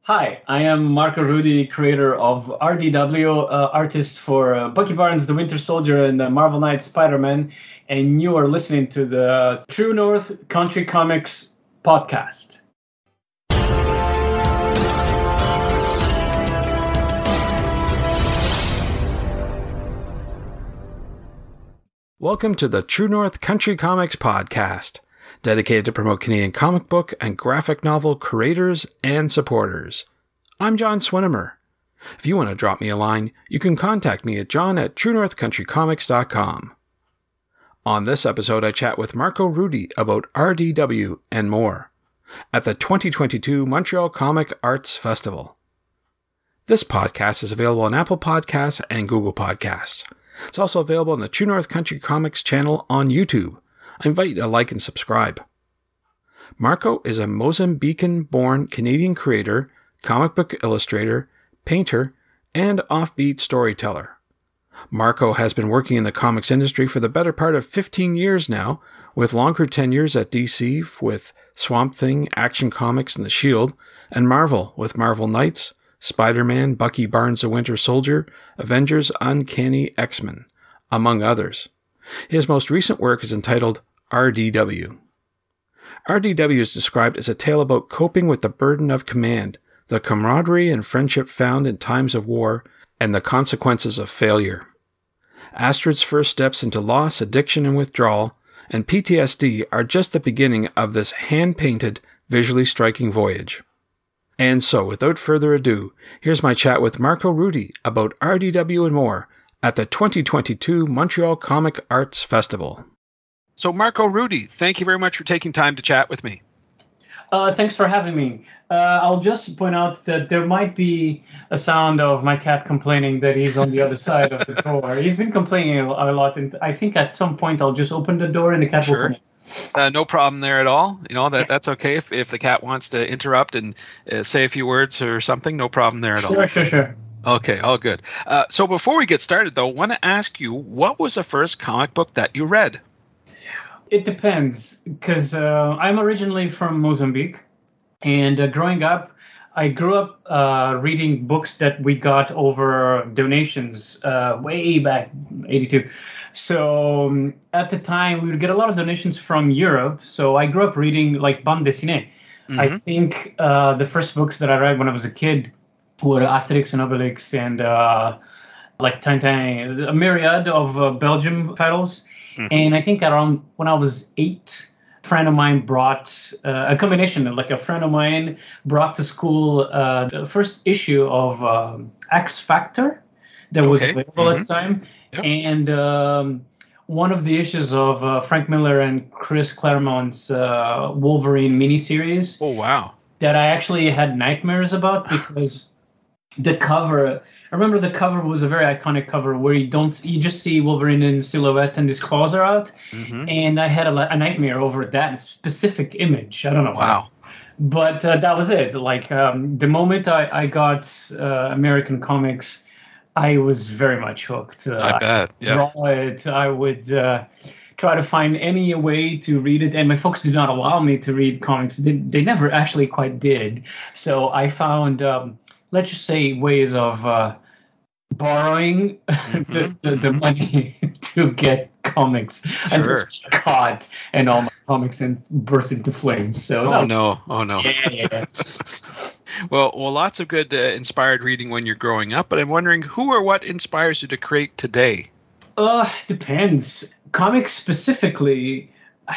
Hi, I am Marco Rudy, creator of RDW, artist for Bucky Barnes, The Winter Soldier, and Marvel Knights Spider-Man, and you are listening to the True North Country Comics podcast. Welcome to the True North Country Comics podcast, dedicated to promote Canadian comic book and graphic novel creators and supporters. I'm John Swinimer. If you want to drop me a line, you can contact me at john@truenorthcountrycomics.com. On this episode, I chat with Marco Rudy about RDW and more at the 2022 Montreal Comic Arts Festival. This podcast is available on Apple Podcasts and Google Podcasts. It's also available on the True North Country Comics channel on YouTube. I invite you to like and subscribe. Marco is a Mozambican-born Canadian creator, comic book illustrator, painter, and offbeat storyteller. Marco has been working in the comics industry for the better part of 15 years now, with longer tenures at DC with Swamp Thing, Action Comics, and The Shield, and Marvel with Marvel Knights, Spider-Man, Bucky Barnes the Winter Soldier, Avengers, Uncanny X-Men, among others. His most recent work is entitled RDW. RDW is described as a tale about coping with the burden of command, the camaraderie and friendship found in times of war, and the consequences of failure. Astrid's first steps into loss, addiction, and withdrawal, and PTSD are just the beginning of this hand-painted, visually striking voyage. And so, without further ado, here's my chat with Marco Rudy about RDW and more at the 2022 Montreal Comic Arts Festival. So, Marco Rudy, thank you very much for taking time to chat with me. Thanks for having me. I'll just point out that there might be a sound of my cat complaining that he's on the other side of the door. He's been complaining a lot, and I think at some point I'll just open the door and the cat will come in. No problem there at all. You know, that's okay if the cat wants to interrupt and say a few words or something. No problem there at all. Sure. Okay, all good. So before we get started, though, I want to ask you, what was the first comic book that you read? It depends, because I'm originally from Mozambique, and growing up, I grew up reading books that we got over donations way back, 82. So at the time, we would get a lot of donations from Europe. So I grew up reading like bande dessinée. Mm-hmm. I think the first books that I read when I was a kid were Asterix and Obelix and like Tintin, a myriad of Belgium titles. Mm-hmm. And I think around when I was 8, a friend of mine brought a combination, like a friend of mine brought to school the first issue of X Factor that was available at the time. Yep. And one of the issues of Frank Miller and Chris Claremont's Wolverine miniseries. Oh, wow. That I actually had nightmares about because the cover, I remember the cover was a very iconic cover where you just see Wolverine in silhouette and his claws are out. Mm-hmm. And I had a nightmare over that specific image. I don't know. Wow. But that was it. Like the moment I got American comics, I was very much hooked. I bet. Yeah. Draw it. I would try to find any way to read it. And my folks did not allow me to read comics. They never actually quite did. So I found, let's just say, ways of borrowing the money to get comics. Sure. And caught and all my comics and burst into flames. So Oh no. Yeah. Well, lots of good inspired reading when you're growing up, but I'm wondering who or what inspires you to create today? Depends. Comics specifically,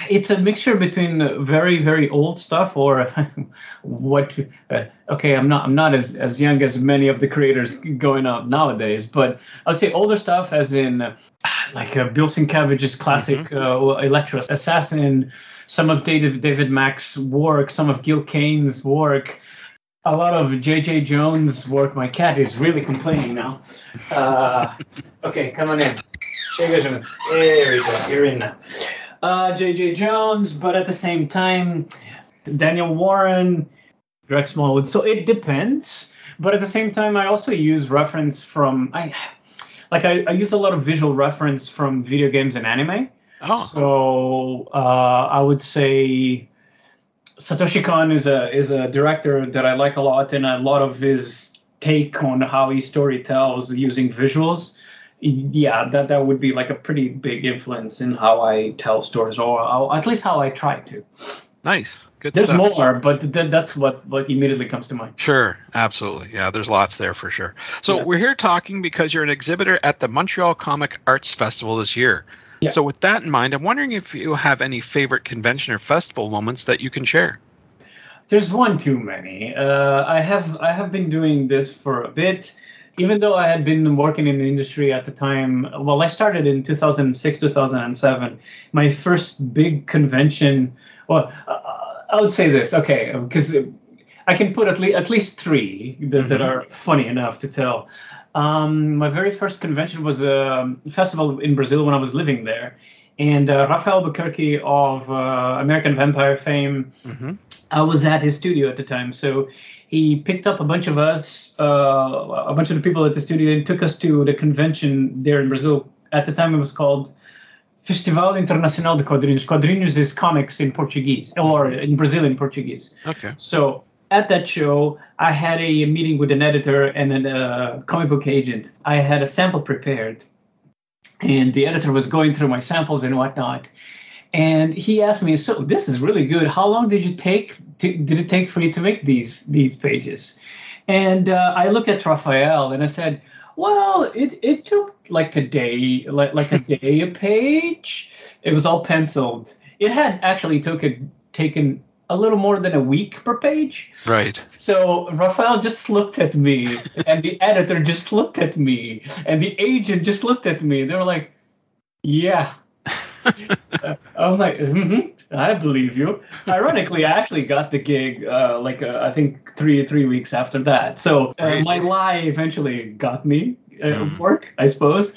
it's a mixture between very, very old stuff or what. Okay, I'm not as young as many of the creators going up nowadays, but I'll say older stuff, as in like Bill Sienkiewicz's classic Electro Assassin, some of David Mack's work, some of Gil Kane's work. A lot of J.J. Jones' work. My cat is really complaining now. Okay, come on in. There we go. You're in now. J.J. Jones, but at the same time, Daniel Warren, Greg Smallwood. So it depends. But at the same time, I also use reference from... I use a lot of visual reference from video games and anime. Oh. So I would say... Satoshi Kon is a director that I like a lot, and a lot of his take on how he story tells using visuals. Yeah, that would be like a pretty big influence in how I tell stories, or at least how I try to. Nice. Good There's stuff. more, but that's what immediately comes to mind. Sure, absolutely. Yeah, there's lots there for sure. So Yeah. we're here talking because you're an exhibitor at the Montreal Comic Arts Festival this year. Yeah. So with that in mind, I'm wondering if you have any favorite convention or festival moments that you can share. There's one too many. I have been doing this for a bit, even though I had been working in the industry at the time. Well, I started in 2006, 2007. My first big convention. Well, I would say this, okay, because I can put at least three that are funny enough to tell. My very first convention was a festival in Brazil when I was living there. And Rafael Albuquerque of American Vampire fame, I was at his studio at the time. So he picked up a bunch of us, a bunch of the people at the studio, and took us to the convention there in Brazil. At the time, it was called Festival Internacional de Quadrinhos. Quadrinhos is comics in Portuguese, or in Brazilian Portuguese. Okay. So at that show, I had a meeting with an editor and a comic book agent. I had a sample prepared, and the editor was going through my samples and whatnot. And he asked me, "So this is really good. How long did it take for you to make these pages?" And I looked at Raphael and I said, "Well, it took like a day, like a day a page. It was all penciled. It had actually taken a little more than a week per page." Right. So Raphael just looked at me, and the editor just looked at me, and the agent just looked at me. They were like, "Yeah." I'm like, I believe you. Ironically, I actually got the gig I think three weeks after that. So my lie eventually got me work, I suppose.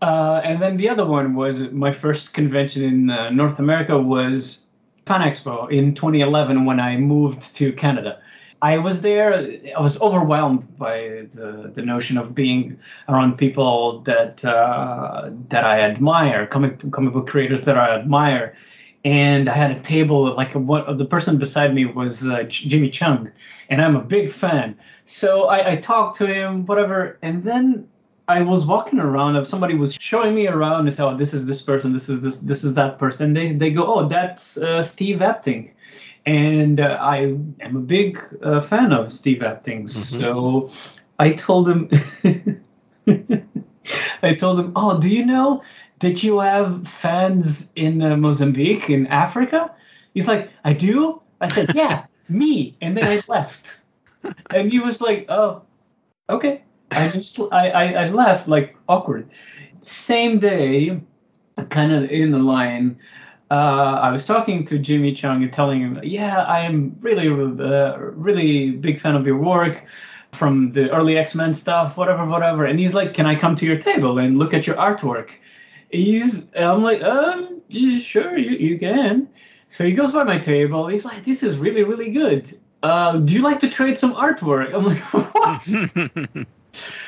And then the other one was my first convention in North America was Fan Expo in 2011 when I moved to Canada. I was there. I was overwhelmed by the notion of being around people that I admire, comic book creators that I admire, and I had a table like the person beside me was Jimmy Chung, and I'm a big fan. So I talked to him, whatever, and then I was walking around. And somebody was showing me around and said, "Oh, this is this person. This is that person." They go, "Oh, that's Steve Epting." And I am a big fan of Steve Epting. So I told him, "Oh, do you know that you have fans in Mozambique, in Africa?" He's like, "I do?" I said, "Yeah, me." And then I left. And he was like, "Oh, okay." I left, like, awkward. Same day, kind of in the line, I was talking to Jimmy Chung and telling him, "Yeah, I am really big fan of your work from the early X-Men stuff, whatever." And he's like, "Can I come to your table and look at your artwork?" I'm like, "Sure, you can." So he goes by my table. He's like, "This is really, really good. Do you like to trade some artwork?" I'm like, "What?"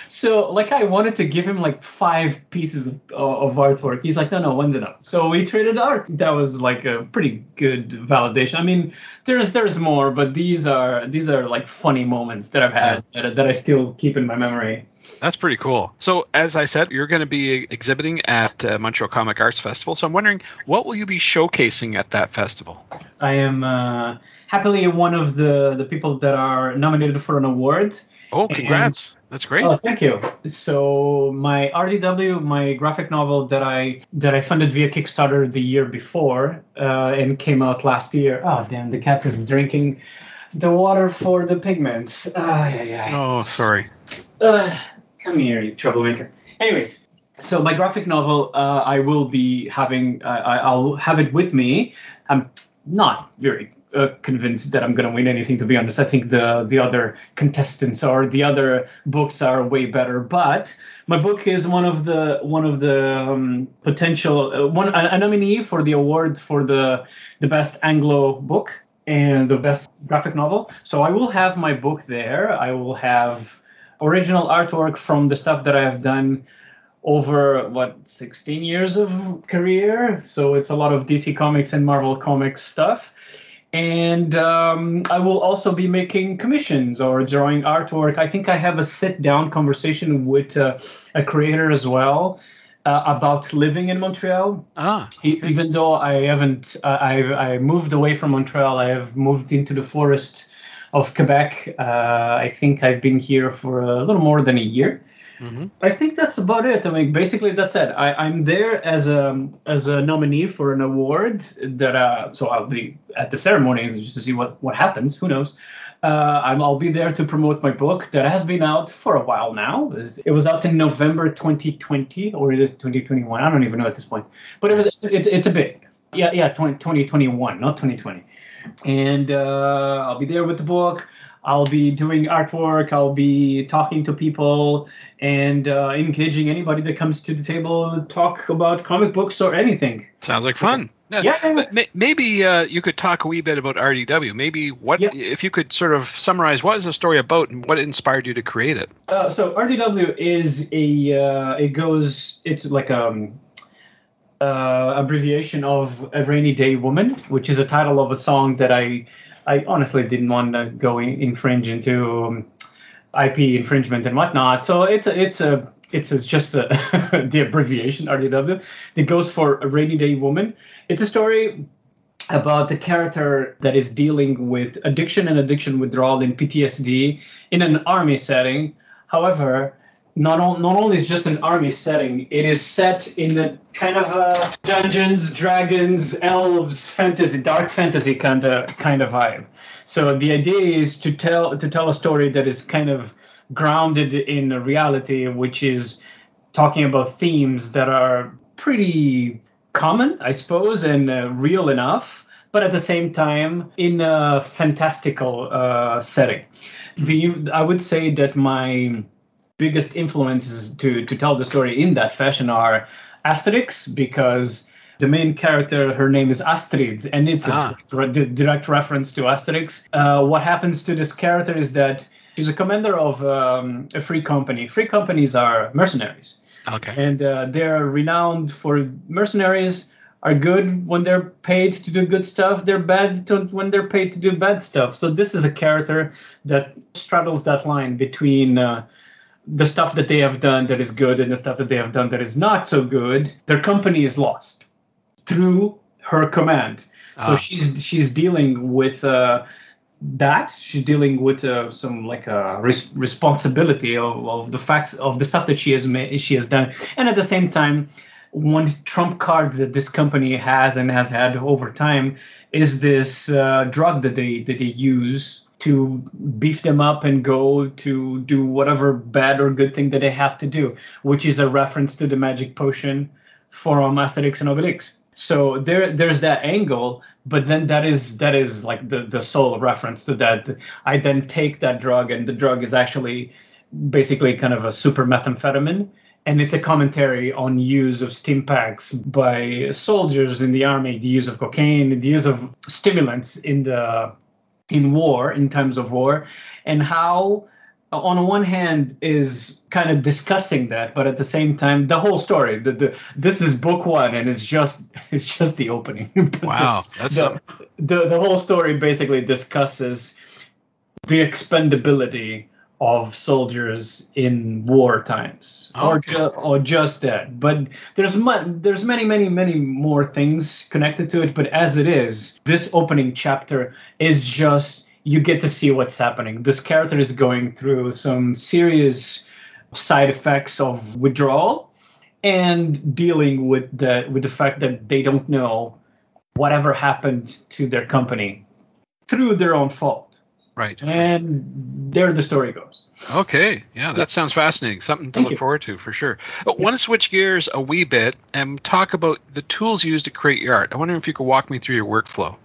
So, like, I wanted to give him like 5 pieces of artwork. He's like, no, one's enough. So we traded art. That was like a pretty good validation. I mean, there's more, but these are like funny moments that I've had that I still keep in my memory. That's pretty cool. So, as I said, you're going to be exhibiting at Montreal Comic Arts Festival. So I'm wondering, what will you be showcasing at that festival? I am happily one of the people that are nominated for an award. Oh, congrats. That's great. Oh, thank you. So my RDW, my graphic novel that I funded via Kickstarter the year before and came out last year. Oh, damn, the cat is drinking the water for the pigments. Oh, sorry. Come here, you troublemaker. Anyways, so my graphic novel, I will be having, I'll have it with me. I'm not very convinced that I'm going to win anything, to be honest. I think the other contestants or the other books are way better. But my book is one of the potential a nominee for the award for the best Anglo book and the best graphic novel. So I will have my book there. I will have original artwork from the stuff that I have done over 16 years of career. So it's a lot of DC Comics and Marvel Comics stuff. And I will also be making commissions or drawing artwork. I think I have a sit-down conversation with a creator as well about living in Montreal. Okay. Even though I haven't, I moved away from Montreal. I have moved into the forest of Quebec. I think I've been here for a little more than a year. Mm-hmm. I think that's about it. I mean, basically that's it. I'm there as a nominee for an award that so I'll be at the ceremony just to see what happens. Who knows? I'll be there to promote my book that has been out for a while now. It was out in November 2020 or it is 2021. I don't even know at this point. But it's a bit. Yeah, 2021, not 2020. And I'll be there with the book. I'll be doing artwork. I'll be talking to people and engaging anybody that comes to the table to talk about comic books or anything. Sounds like fun. Yeah. Maybe you could talk a wee bit about RDW. Maybe if you could sort of summarize what is the story about and what inspired you to create it. So RDW is it's like abbreviation of A Rainy Day Woman, which is a title of a song that I honestly didn't want to go infringe into IP infringement and whatnot. So it's just the abbreviation RDW that goes for A Rainy Day Woman. It's a story about the character that is dealing with addiction and addiction withdrawal in PTSD in an army setting. However, not only is just an army setting, it is set in a kind of a Dungeons, Dragons, Elves, fantasy, dark fantasy kind of vibe. So the idea is to tell a story that is kind of grounded in reality, which is talking about themes that are pretty common, I suppose, and real enough, but at the same time in a fantastical setting. I would say that my biggest influences to tell the story in that fashion are Asterix, because the main character, her name is Astrid, and it's a direct reference to Asterix. What happens to this character is that she's a commander of a free company. Free companies are mercenaries. Okay. And they're renowned for mercenaries are good when they're paid to do good stuff. They're bad when they're paid to do bad stuff. So this is a character that straddles that line between the stuff that they have done that is good and the stuff that they have done that is not so good. Their company is lost through her command. So she's dealing with that. She's dealing with some like responsibility of the facts of the stuff that she has done, and at the same time, one trump card that this company has and has had over time is this drug that they use to beef them up and go to do whatever bad or good thing that they have to do, which is a reference to the magic potion from Asterix and Obelix. So there's that angle, but then that is like the sole reference to that. I then take that drug, and the drug is actually basically kind of a super methamphetamine, and it's a commentary on use of stim packs by soldiers in the army, the use of cocaine, the use of stimulants in times of war, and how on one hand is kind of discussing that, but at the same time, the whole story, this is book one, and it's just the opening. Wow, the whole story basically discusses the expendability of soldiers in war times, or just that. But there's many more things connected to it. But as it is, this opening chapter is just, you get to see what's happening. This character is going through some serious side effects of withdrawal and dealing with the fact that they don't know whatever happened to their company through their own fault. Right. And there the story goes. Okay. Yeah, that sounds fascinating. Something to look forward to for sure. I want to switch gears a wee bit and talk about the tools used to create your art. I wonder if you could walk me through your workflow.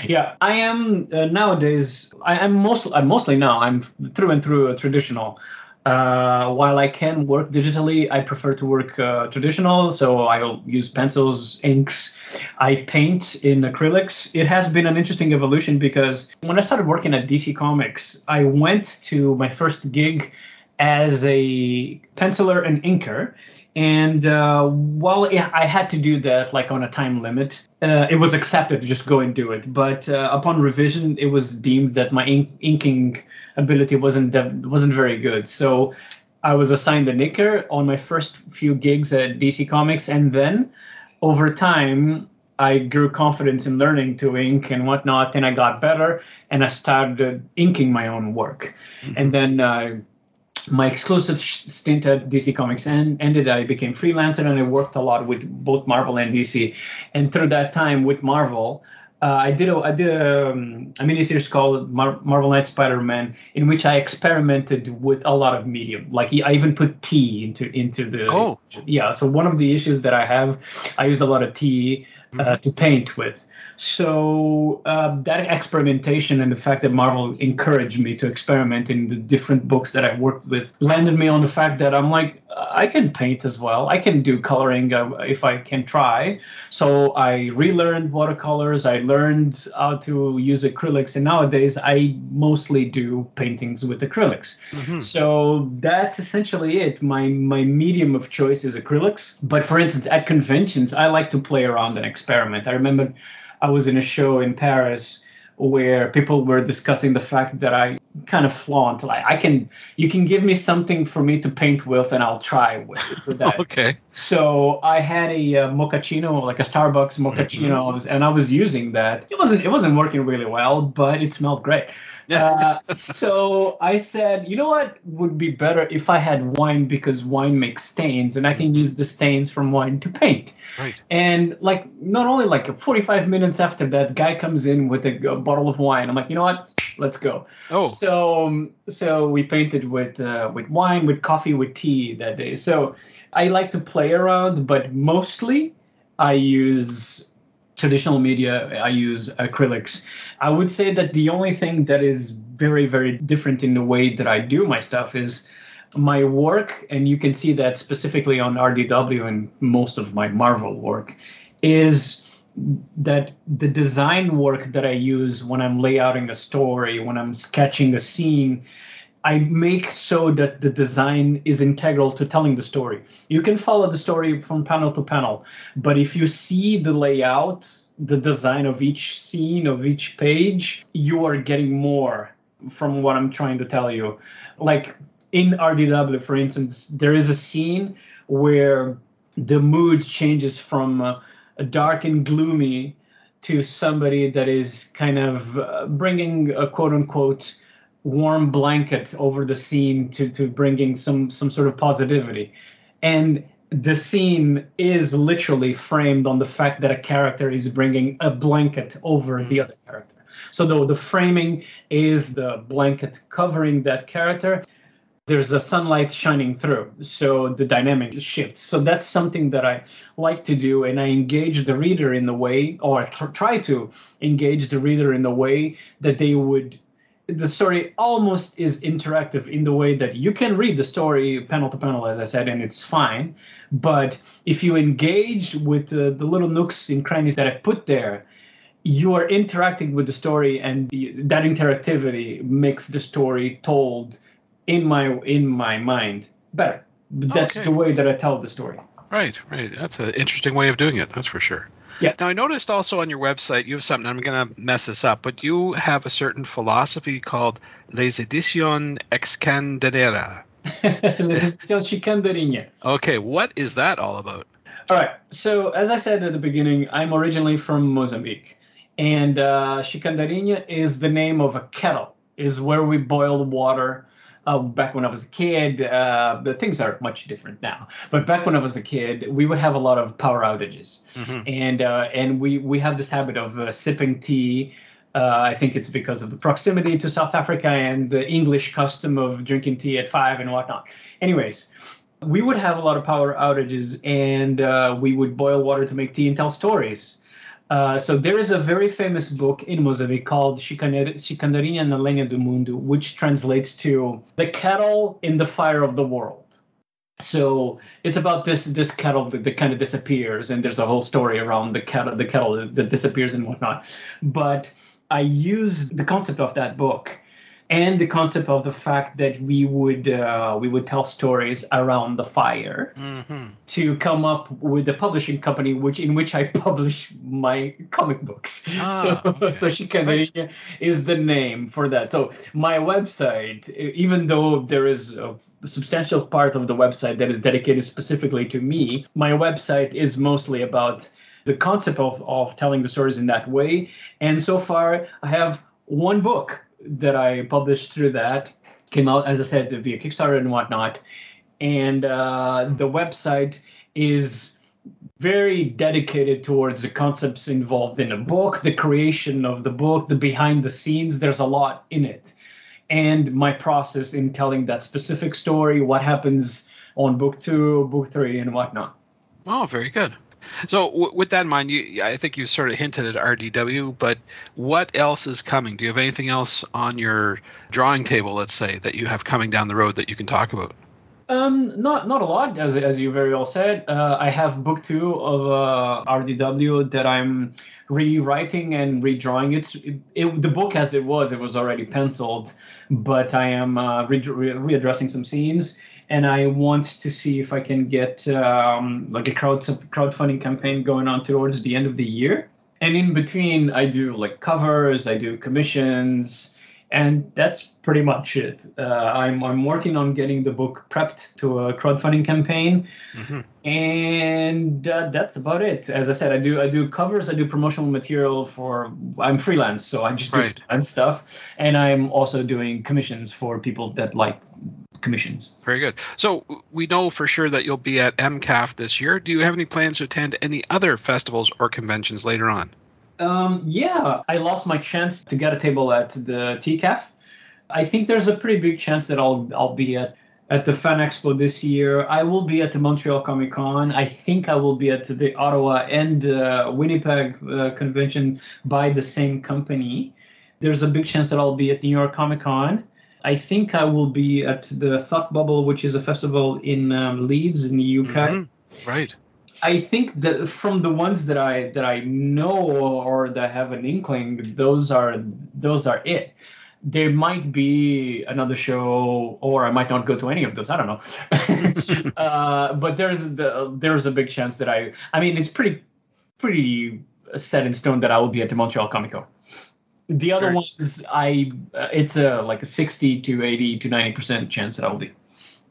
Yeah, I am nowadays. I'm mostly now. I'm through and through a traditional. While I can work digitally, I prefer to work traditional. So I'll use pencils, inks. I paint in acrylics. It has been an interesting evolution because when I started working at DC Comics, I went to my first gig as a penciler and inker. And while I had to do that like on a time limit, it was accepted to just go and do it. But upon revision, it was deemed that my inking ability wasn't very good. So I was assigned an inker on my first few gigs at DC Comics, and then over time, I grew confidence in learning to ink and whatnot, and I got better, and I started inking my own work. And then my exclusive stint at DC Comics ended. I became freelancer, and I worked a lot with both Marvel and DC. And through that time with Marvel, I did a miniseries called Marvel Knight Spider-Man, in which I experimented with a lot of medium. Like I even put tea into the yeah. So one of the issues that I have, I use a lot of tea to paint with. So that experimentation and the fact that Marvel encouraged me to experiment in the different books that I worked with landed me on the fact that I'm like, I can paint as well. I can do coloring if I can try. So I relearned watercolors. I learned how to use acrylics. And nowadays, I mostly do paintings with acrylics. So that's essentially it. My medium of choice is acrylics. But for instance, at conventions, I like to play around and experiment. I remember I was in a show in Paris where people were discussing the fact that I kind of flaunt, like you can give me something for me to paint with and I'll try with that. Okay. So I had a mochaccino, like a Starbucks mochaccino, and I was using that. It wasn't working really well, but it smelled great. So I said, you know what would be better if I had wine, because wine makes stains and I can use the stains from wine to paint. Right. And like not only like 45 minutes after that, guy comes in with a bottle of wine. I'm like, you know what? Let's go. Oh. So we painted with wine, with coffee, with tea that day. So I like to play around, but mostly I use traditional media. I use acrylics. I would say that the only thing that is very, very different in the way that I do my stuff is my work, and you can see that specifically on RDW and most of my Marvel work, is that the design work that I use when I'm layouting a story, when I'm sketching a scene, I make so that the design is integral to telling the story. You can follow the story from panel to panel, but if you see the layout, the design of each scene, of each page, you are getting more from what I'm trying to tell you. Like in RDW, for instance, there is a scene where the mood changes from dark and gloomy to somebody that is kind of bringing a quote-unquote warm blanket over the scene to bringing some sort of positivity. And the scene is literally framed on the fact that a character is bringing a blanket over the other character. So though the framing is the blanket covering that character, there's a sunlight shining through, so the dynamic shifts. So that's something that I like to do, and I engage the reader in the way, or try to engage the reader in the way that the story almost is interactive in the way that you can read the story panel to panel, as I said, and it's fine. But if you engage with the little nooks and crannies that I put there, you are interacting with the story, and that interactivity makes the story told in my mind better. That's the way that I tell the story. Right. That's an interesting way of doing it, that's for sure. Yeah. Now, I noticed also on your website, you have something, I'm going to mess this up, but you have a certain philosophy called Les Editions Excandereira. Les Editions Chicanderinha. Okay, what is that all about? All right. So, as I said at the beginning, I'm originally from Mozambique. And Chicanderinha is the name of a kettle, is where we boil water. Back when I was a kid, the things are much different now. But back when I was a kid, we would have a lot of power outages, and we have this habit of sipping tea. I think it's because of the proximity to South Africa and the English custom of drinking tea at 5 and whatnot. Anyways, we would have a lot of power outages, and we would boil water to make tea and tell stories. So there is a very famous book in Mozambique called Chicandarinha na Lenha do Mundo, which translates to the kettle in the fire of the world. So it's about this kettle that kind of disappears, and there's a whole story around the kettle that disappears and whatnot. But I used the concept of that book and the concept of the fact that we would tell stories around the fire to come up with a publishing company in which I publish my comic books. So Chicaneria is the name for that. So my website, even though there is a substantial part of the website that is dedicated specifically to me, my website is mostly about the concept of telling the stories in that way. And so far, I have one book that I published through that. Came out, as I said, via Kickstarter and whatnot. And the website is very dedicated towards the concepts involved in the book, the creation of the book, the behind the scenes. There's a lot in it. And my process in telling that specific story, what happens on book 2, book 3, and whatnot. Oh, very good. So with that in mind, I think you sort of hinted at RDW, but what else is coming? Do you have anything else on your drawing table, let's say, that you have coming down the road that you can talk about? Not a lot, as you very well said. I have book 2 of RDW that I'm rewriting and redrawing. The book as it was already penciled, but I am readdressing some scenes. And I want to see if I can get like a crowdfunding campaign going on towards the end of the year. And in between, I do like covers, I do commissions, and that's pretty much it. I'm working on getting the book prepped to a crowdfunding campaign, and that's about it. As I said, I do covers, I do promotional material I'm freelance, so I just do freelance stuff, and I'm also doing commissions for people that like commissions. Very good. So we know for sure that you'll be at MCAF this year. Do you have any plans to attend any other festivals or conventions later on? Yeah, I lost my chance to get a table at the TCAF. I think there's a pretty big chance that I'll be at the Fan Expo this year. I will be at the Montreal Comic Con. I think I will be at the Ottawa and Winnipeg convention by the same company. There's a big chance that I'll be at New York Comic Con. I think I will be at the Thought Bubble, which is a festival in Leeds in the UK. Right. I think that from the ones that I know or that have an inkling, those are it. There might be another show, or I might not go to any of those. I don't know. But there's a big chance that I mean, it's pretty set in stone that I will be at the Montreal Comic Con. The other ones, it's like a 60 to 80 to 90% chance that I will be.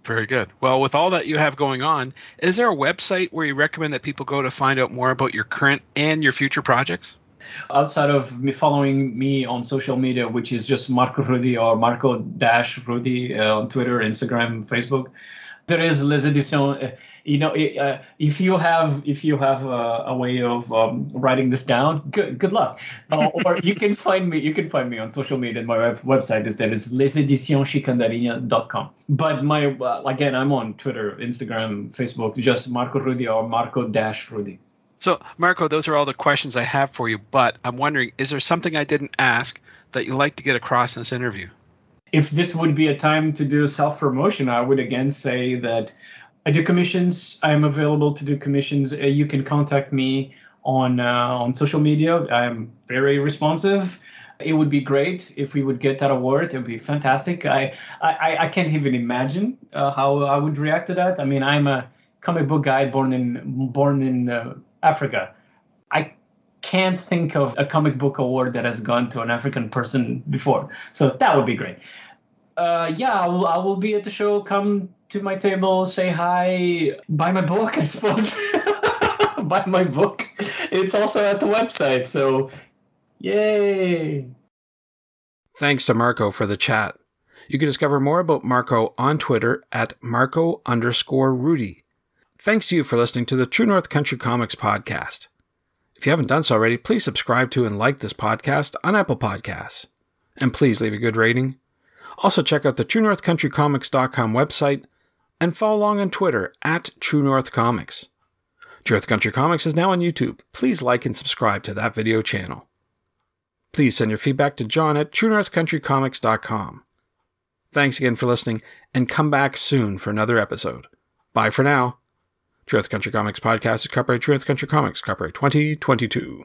Very good. Well, with all that you have going on, is there a website where you recommend that people go to find out more about your current and your future projects? Outside of me following me on social media, which is just Marco Rudy or Marco-Rudy on Twitter, Instagram, Facebook, there is Les Editions. If you have a way of writing this down, good luck. Or you can find me on social media. My website is leseditionschicandarina.com. But again, I'm on Twitter, Instagram, Facebook, just Marco Rudy or Marco-Rudy. So, Marco, those are all the questions I have for you. But I'm wondering, is there something I didn't ask that you'd like to get across in this interview? If this would be a time to do self-promotion, I would again say that I do commissions. I'm available to do commissions. You can contact me on social media. I'm very responsive. It would be great if we would get that award. It would be fantastic. I can't even imagine how I would react to that. I mean, I'm a comic book guy born in Africa. I can't think of a comic book award that has gone to an African person before. So that would be great. I will be at the show. Come to my table, say hi, buy my book, I suppose. Buy my book. It's also at the website, so yay. Thanks to Marco for the chat. You can discover more about Marco on Twitter at Marco_Rudy. Thanks to you for listening to the True North Country Comics podcast. If you haven't done so already, please subscribe to and like this podcast on Apple Podcasts. And please leave a good rating. Also check out the TrueNorthCountryComics.com website and follow along on Twitter at True North Comics. True North Country Comics is now on YouTube. Please like and subscribe to that video channel. Please send your feedback to John at TrueNorthCountryComics.com. Thanks again for listening, and come back soon for another episode. Bye for now. True North Country Comics Podcast is copyright True North Country Comics, copyright 2022.